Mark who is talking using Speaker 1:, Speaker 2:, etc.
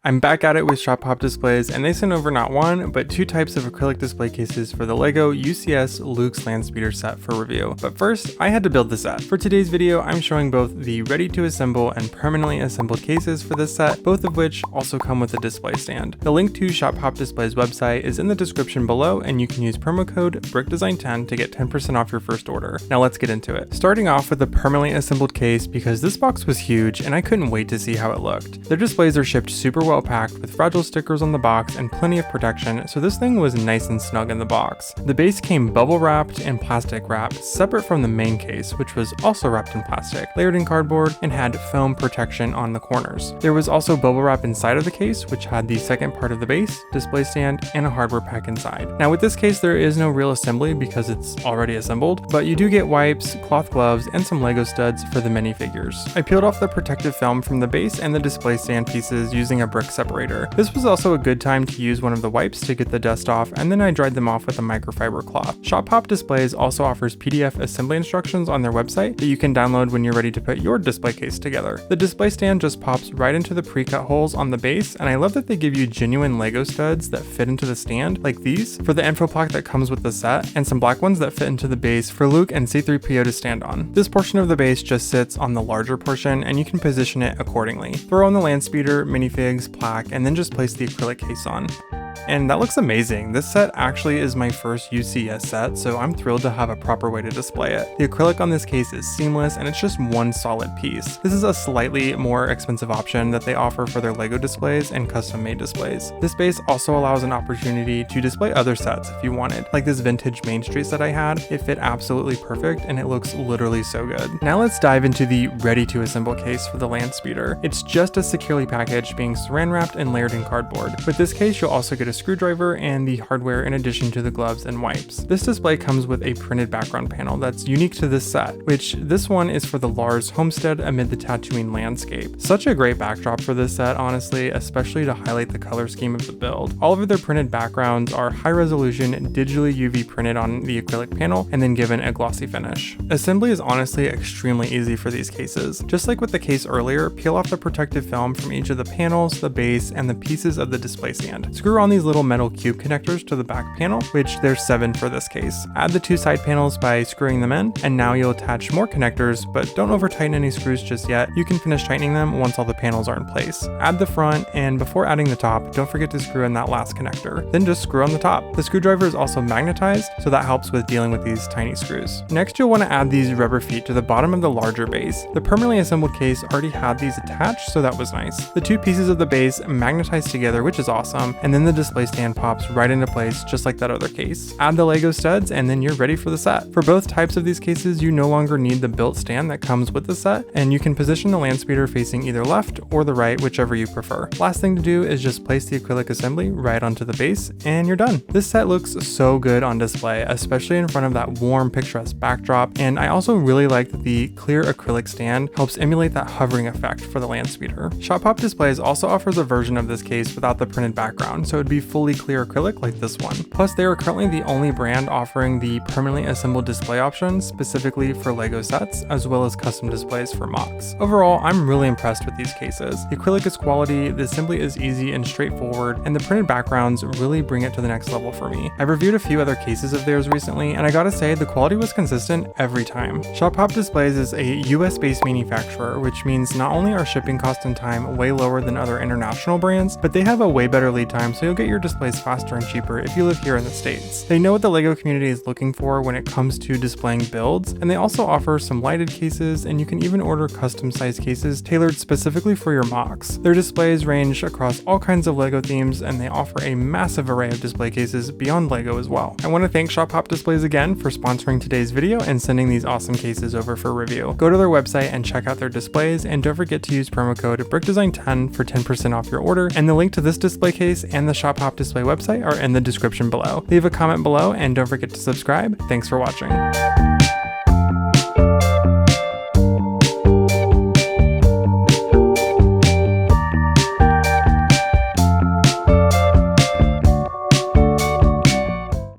Speaker 1: I'm back at it with shopPOPdisplays, and they sent over not one, but two types of acrylic display cases for the LEGO UCS Luke's Landspeeder set for review. But first, I had to build the set. For today's video, I'm showing both the ready to assemble and permanently assembled cases for this set, both of which also come with a display stand. The link to shopPOPdisplays website is in the description below, and you can use promo code BRICKDESIGN10 to get 10% off your first order. Now let's get into it. Starting off with the permanently assembled case, because this box was huge and I couldn't wait to see how it looked. Their displays are shipped super well packed with fragile stickers on the box and plenty of protection, so this thing was nice and snug in the box. The base came bubble wrapped and plastic wrapped, separate from the main case, which was also wrapped in plastic, layered in cardboard, and had foam protection on the corners. There was also bubble wrap inside of the case, which had the second part of the base, display stand, and a hardware pack inside. Now with this case, there is no real assembly because it's already assembled, but you do get wipes, cloth gloves, and some Lego studs for the minifigures. I peeled off the protective film from the base and the display stand pieces using a brick separator. This was also a good time to use one of the wipes to get the dust off, and then I dried them off with a microfiber cloth. shopPOPdisplays also offers PDF assembly instructions on their website that you can download when you're ready to put your display case together. The display stand just pops right into the pre-cut holes on the base, and I love that they give you genuine Lego studs that fit into the stand, like these, for the info plaque that comes with the set, and some black ones that fit into the base for Luke and C-3PO to stand on. This portion of the base just sits on the larger portion, and you can position it accordingly. Throw on the Landspeeder, minifigs, plaque, and then just place the acrylic case on. And that looks amazing. This set actually is my first UCS set, so I'm thrilled to have a proper way to display it. The acrylic on this case is seamless and it's just one solid piece. This is a slightly more expensive option that they offer for their Lego displays and custom made displays. This base also allows an opportunity to display other sets if you wanted. Like this vintage Main Street set I had, it fit absolutely perfect and it looks literally so good. Now let's dive into the ready to assemble case for the Landspeeder. It's just as securely packaged, being saran wrapped and layered in cardboard. With this case, you'll also get a screwdriver and the hardware in addition to the gloves and wipes. This display comes with a printed background panel that's unique to this set, which this one is for the Lars homestead amid the Tatooine landscape. Such a great backdrop for this set, honestly, especially to highlight the color scheme of the build. All of their printed backgrounds are high resolution, digitally UV printed on the acrylic panel and then given a glossy finish. Assembly is honestly extremely easy for these cases. Just like with the case earlier, peel off the protective film from each of the panels, the base, and the pieces of the display stand. Screw on these little metal cube connectors to the back panel, which there's 7 for this case. Add the 2 side panels by screwing them in, and now you'll attach more connectors, but don't over tighten any screws just yet. You can finish tightening them once all the panels are in place. Add the front, and before adding the top, don't forget to screw in that last connector. Then just screw on the top. The screwdriver is also magnetized, so that helps with dealing with these tiny screws. Next, you'll want to add these rubber feet to the bottom of the larger base. The permanently assembled case already had these attached, so that was nice. The 2 pieces of the base magnetized together, which is awesome, and then the display stand pops right into place just like that other case. Add the Lego studs and then you're ready for the set. For both types of these cases, you no longer need the built stand that comes with the set, and you can position the Landspeeder facing either left or the right, whichever you prefer. Last thing to do is just place the acrylic assembly right onto the base and you're done. This set looks so good on display, especially in front of that warm picturesque backdrop, and I also really like that the clear acrylic stand helps emulate that hovering effect for the Landspeeder. shopPOPdisplays also offers a version of this case without the printed background, so it'd be fully clear acrylic like this one. Plus, they are currently the only brand offering the permanently assembled display options specifically for Lego sets, as well as custom displays for MOCs. Overall, I'm really impressed with these cases. The acrylic is quality, the assembly is easy and straightforward, and the printed backgrounds really bring it to the next level for me. I've reviewed a few other cases of theirs recently, and I gotta say, the quality was consistent every time. shopPOPdisplays is a US-based manufacturer, which means not only are shipping cost and time way lower than other international brands, but they have a way better lead time, so you'll get your displays faster and cheaper if you live here in the States. They know what the Lego community is looking for when it comes to displaying builds, and they also offer some lighted cases, and you can even order custom sized cases tailored specifically for your MOCs. Their displays range across all kinds of Lego themes, and they offer a massive array of display cases beyond Lego as well. I want to thank shopPOPdisplays again for sponsoring today's video and sending these awesome cases over for review. Go to their website and check out their displays, and don't forget to use promo code BRICKDESIGN10 for 10% off your order, and the link to this display case and the shopPOPdisplay website are in the description below. Leave a comment below and don't forget to subscribe. Thanks for watching.